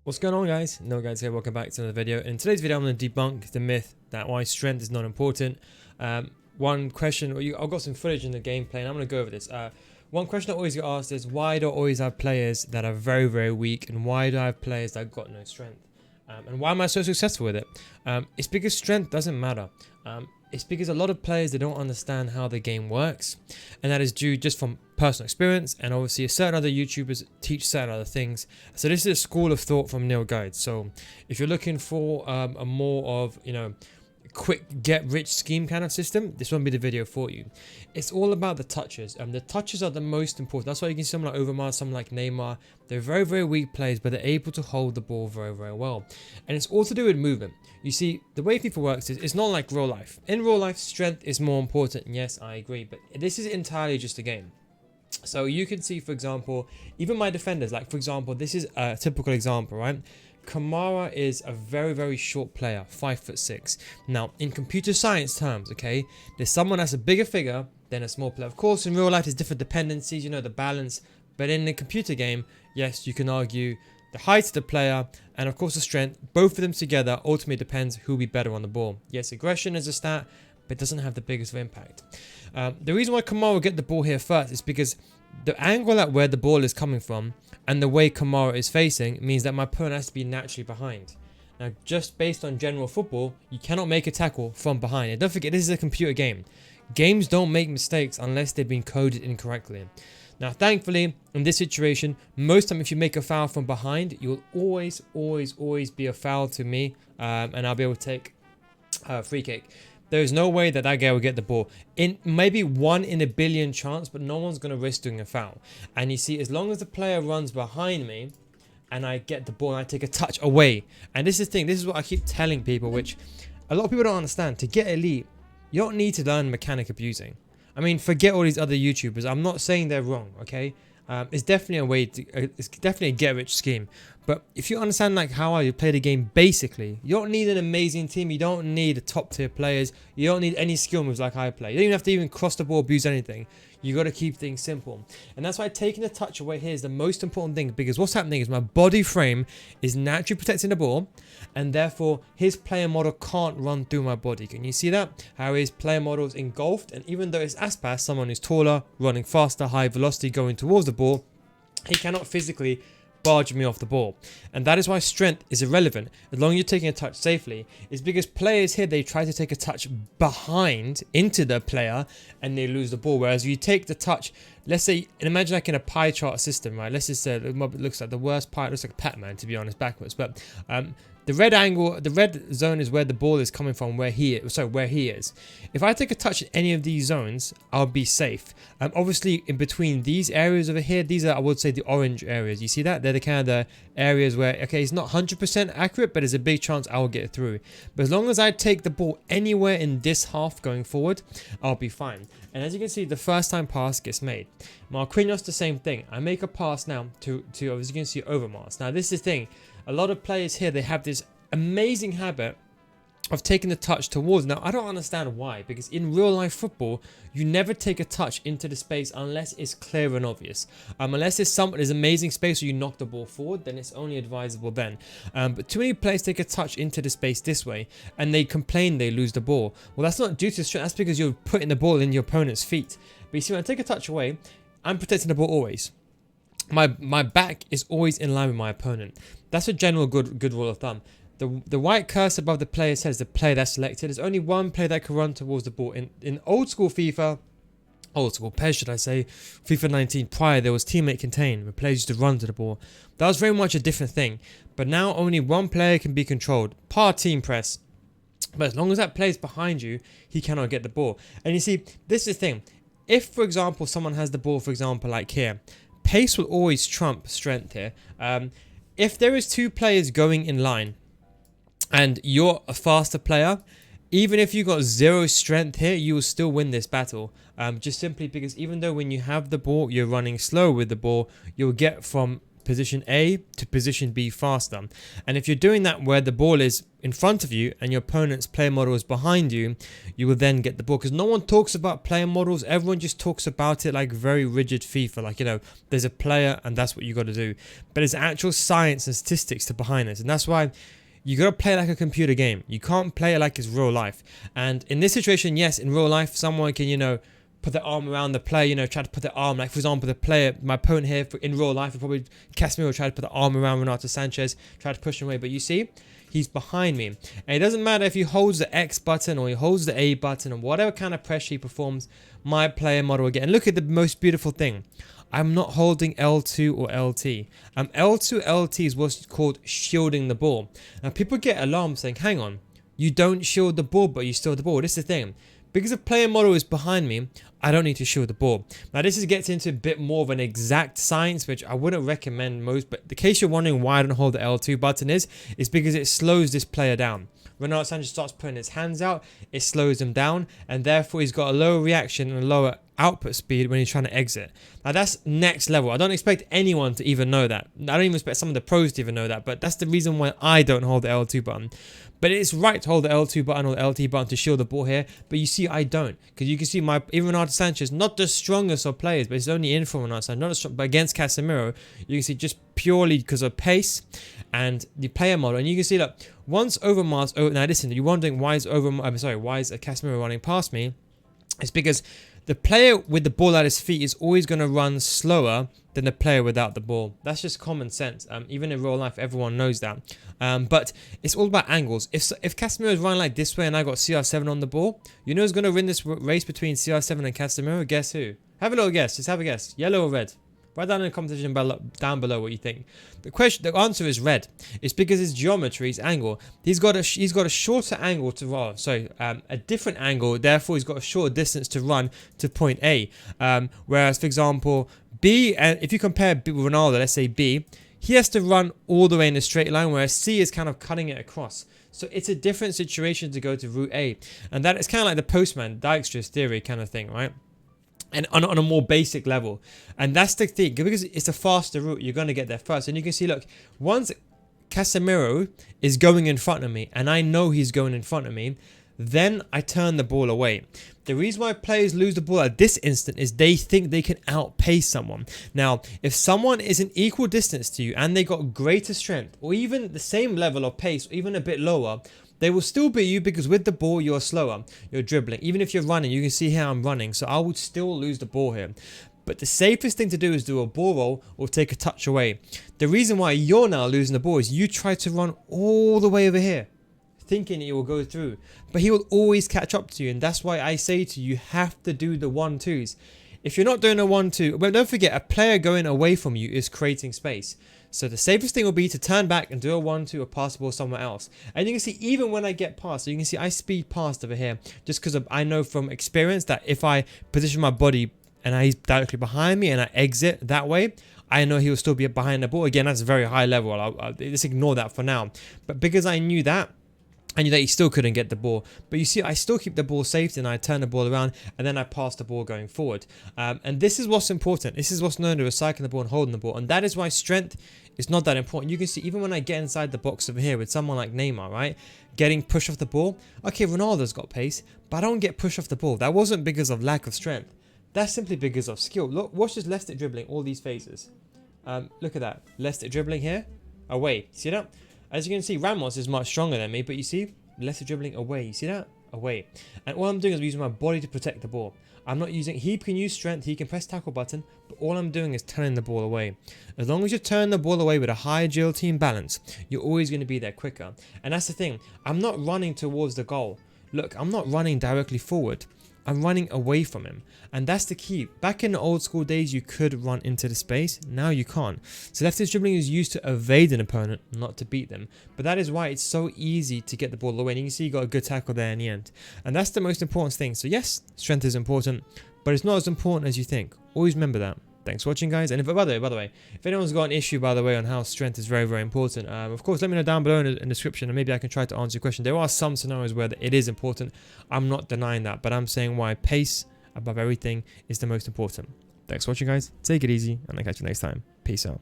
What's going on, guys? No guys here, welcome back to another video. In today's video I'm going to debunk the myth that why strength is not important. One question, I've got some footage in the gameplay and I'm going to go over this. One question I always get asked is why do I always have players that are very weak, and why do I have players that got no strength? And why am I so successful with it? It's because strength doesn't matter. It's because a lot of players, they don't understand how the game works, and that is due just from personal experience, and obviously certain other YouTubers teach certain other things. So this is a school of thought from Neil Guides. So if you're looking for a more of, quick get rich scheme kind of system, this won't be the video for you. It's all about the touches, and the touches are the most important. That's why you can see someone like Overmars, someone like Neymar, they're very weak players, but they're able to hold the ball very well. And it's all to do with movement. You see, the way FIFA works is it's not like real life. In real life, strength is more important. Yes, I agree, but this is entirely just a game. So you can see, for example, even my defenders, like for example, this is a typical example, right? Kamara is a very short player, 5'6". Now, in computer science terms, okay, there's someone that's a bigger figure than a small player. Of course, in real life, there's different dependencies, the balance. But in the computer game, yes, you can argue the height of the player and, of course, the strength. Both of them together ultimately depends who will be better on the ball. Yes, aggression is a stat, but it doesn't have the biggest of impact. The reason why Kamara will get the ball here first is because the angle at where the ball is coming from and the way Kamara is facing means that my opponent has to be naturally behind. Now, just based on general football, you cannot make a tackle from behind. And don't forget, this is a computer game. Games don't make mistakes unless they've been coded incorrectly. Now, thankfully, in this situation, most time if you make a foul from behind, you'll always be a foul to me, and I'll be able to take a free kick. There's no way that guy will get the ball. In maybe 1 in a billion chance, but no one's going to risk doing a foul. And you see, as long as the player runs behind me and I get the ball and I take a touch away. And this is the thing, this is what I keep telling people, which a lot of people don't understand. To get elite, you don't need to learn mechanic abusing. I mean, forget all these other YouTubers. I'm not saying they're wrong, okay? It's definitely a way to, it's definitely a get-rich scheme. But if you understand like how you play the game basically, you don't need an amazing team. You don't need top-tier players. You don't need any skill moves like I play. You don't even have to even cross the ball, abuse anything. You got to keep things simple. And that's why taking the touch away here is the most important thing, because what's happening is my body frame is naturally protecting the ball, and therefore his player model can't run through my body. Can you see that? How his player model is engulfed, and even though it's Aspas, someone who's taller, running faster, high velocity, going towards the ball, he cannot physically barge me off the ball. And that is why strength is irrelevant as long as you're taking a touch safely. It's because players here, they try to take a touch behind into the player and they lose the ball, whereas you take the touch, let's say, and imagine like in a pie chart system, right? Let's just say it looks like the worst pie. It looks like Pac-Man, to be honest, backwards. But the red angle, the red zone is where the ball is coming from, where he is. If I take a touch in any of these zones, I'll be safe. Obviously, in between these areas over here, these are, I would say, the orange areas. You see that? They're the kind of the areas where, okay, it's not 100% accurate, but there's a big chance I'll get through. But as long as I take the ball anywhere in this half going forward, I'll be fine. And as you can see, the first time pass gets made. Marquinhos, the same thing. I make a pass now to as you can see, Overmars. Now, this is the thing. A lot of players here, they have this amazing habit of taking the touch towards. Now, I don't understand why, because in real life football, you never take a touch into the space unless it's clear and obvious. Unless there's amazing space where you knock the ball forward, then it's only advisable then. But too many players take a touch into the space this way, and they complain they lose the ball. Well, that's not due to strength. That's because you're putting the ball in your opponent's feet. But you see, when I take a touch away, I'm protecting the ball always. My back is always in line with my opponent. That's a general good rule of thumb. The white cursor above the player's head is the player that's selected. There's only one player that can run towards the ball. In old school FIFA, old school PES should I say, FIFA 19 prior, there was teammate contain, where players used to run to the ball. That was very much a different thing. But now only one player can be controlled, par team press. But as long as that player's behind you, he cannot get the ball. And you see, this is the thing. If, for example, someone has the ball, for example, like here, pace will always trump strength here. If there is 2 players going in line and you're a faster player, even if you got 0 strength here, you will still win this battle. Just simply because even though when you have the ball, you're running slow with the ball, you'll get from position A to position B faster. And if you're doing that where the ball is in front of you and your opponent's player model is behind you, you will then get the ball. Because no one talks about player models. Everyone just talks about it like very rigid FIFA. Like, you know, there's a player and that's what you got to do. But there's actual science and statistics to behind this. And that's why you got to play like a computer game. You can't play it like it's real life. And in this situation, yes, in real life, someone can, you know, put their arm around the player, you know, try to put their arm, like for example, the player, my opponent here in real life, would probably Casemiro try to put the arm around Renato Sanchez, try to push him away. But you see, he's behind me. And it doesn't matter if he holds the X button or he holds the A button or whatever kind of pressure he performs, my player model again. And look at the most beautiful thing. I'm not holding L2 or LT. L2, LT is what's called shielding the ball. Now people get alarmed saying, hang on, you don't shield the ball, but you steal the ball. This is the thing. Because the player model is behind me, I don't need to shield the ball. Now this gets into a bit more of an exact science, which I wouldn't recommend most, but the case you're wondering why I don't hold the L2 button is because it slows this player down. Renato Sanchez starts putting his hands out, it slows him down, and therefore he's got a lower reaction and a lower output speed when he's trying to exit. Now that's next level. I don't expect anyone to even know that. I don't even expect some of the pros to even know that, but that's the reason why I don't hold the L2 button. But it's right to hold the L2 button or the LT button to shield the ball here, but you see I don't. Because you can see even Renato Sanchez, not the strongest of players, but it's only in for Renato Sanchez, not as strong, but against Casemiro, you can see just purely because of pace and the player model. And you can see that once Overmars, now listen, you're wondering why is Casemiro running past me? It's because the player with the ball at his feet is always going to run slower than the player without the ball. That's just common sense. Even in real life, everyone knows that. But it's all about angles. If Casemiro is running like this way and I got CR7 on the ball, you know who's going to win this race between CR7 and Casemiro? Guess who? Have a little guess. Just have a guess. Yellow or red? Write down in the comment section down below what you think. The answer is red. It's because his geometry, his angle. He's got a shorter angle to run. A different angle. Therefore, he's got a shorter distance to run to point A. Whereas, for example, B. And if you compare B with Ronaldo, let's say B, he has to run all the way in a straight line, whereas C is kind of cutting it across. So it's a different situation to go to route A, and that is kind of like the postman Dijkstra's theory kind of thing, right? And on a more basic level. And that's the thing, because it's a faster route, you're going to get there first. And you can see, look, once Casemiro is going in front of me, and I know he's going in front of me, then I turn the ball away. The reason why players lose the ball at this instant is they think they can outpace someone. Now, if someone is an equal distance to you and they got greater strength, or even the same level of pace, or even a bit lower, they will still beat you because with the ball, you're slower. You're dribbling. Even if you're running, you can see how I'm running. So I would still lose the ball here. But the safest thing to do is do a ball roll or take a touch away. The reason why you're now losing the ball is you try to run all the way over here, thinking it will go through. But he will always catch up to you. And that's why I say to you, you have to do the 1-2s. If you're not doing a 1-2, but don't forget, a player going away from you is creating space. So the safest thing will be to turn back and do a 1-2 or pass the ball somewhere else. And you can see even when I get past, so you can see I speed past over here just because I know from experience that if I position my body and he's directly behind me and I exit that way, I know he will still be behind the ball. Again, that's a very high level. I'll just ignore that for now. But because I knew that, I knew that he still couldn't get the ball. But you see, I still keep the ball safe and I turn the ball around and then I pass the ball going forward. And this is what's important. This is what's known as recycling the ball and holding the ball. And that is why strength is not that important. You can see even when I get inside the box over here with someone like Neymar, right? Getting pushed off the ball. Okay, Ronaldo's got pace, but I don't get pushed off the ball. That wasn't because of lack of strength. That's simply because of skill. Look, watch this left stick dribbling, all these phases. Look at that. Left stick dribbling here, away. See that? As you can see, Ramos is much stronger than me, but you see, left stick dribbling away. You see that? Away. And all I'm doing is using my body to protect the ball. I'm not using, he can use strength, he can press tackle button, but all I'm doing is turning the ball away. As long as you turn the ball away with a high agility and balance, you're always going to be there quicker. And that's the thing, I'm not running towards the goal. Look, I'm not running directly forward. I'm running away from him. And that's the key. Back in the old school days, you could run into the space. Now you can't. So left-handed dribbling is used to evade an opponent, not to beat them. But that is why it's so easy to get the ball away. And you can see you got a good tackle there in the end. And that's the most important thing. So yes, strength is important, but it's not as important as you think. Always remember that. Thanks for watching, guys. And if, by the way, if anyone's got an issue, by the way, on how strength is very, very important, of course, let me know down below in the description, and maybe I can try to answer your question. There are some scenarios where it is important. I'm not denying that, but I'm saying why pace above everything is the most important. Thanks for watching, guys. Take it easy, and I'll catch you next time. Peace out.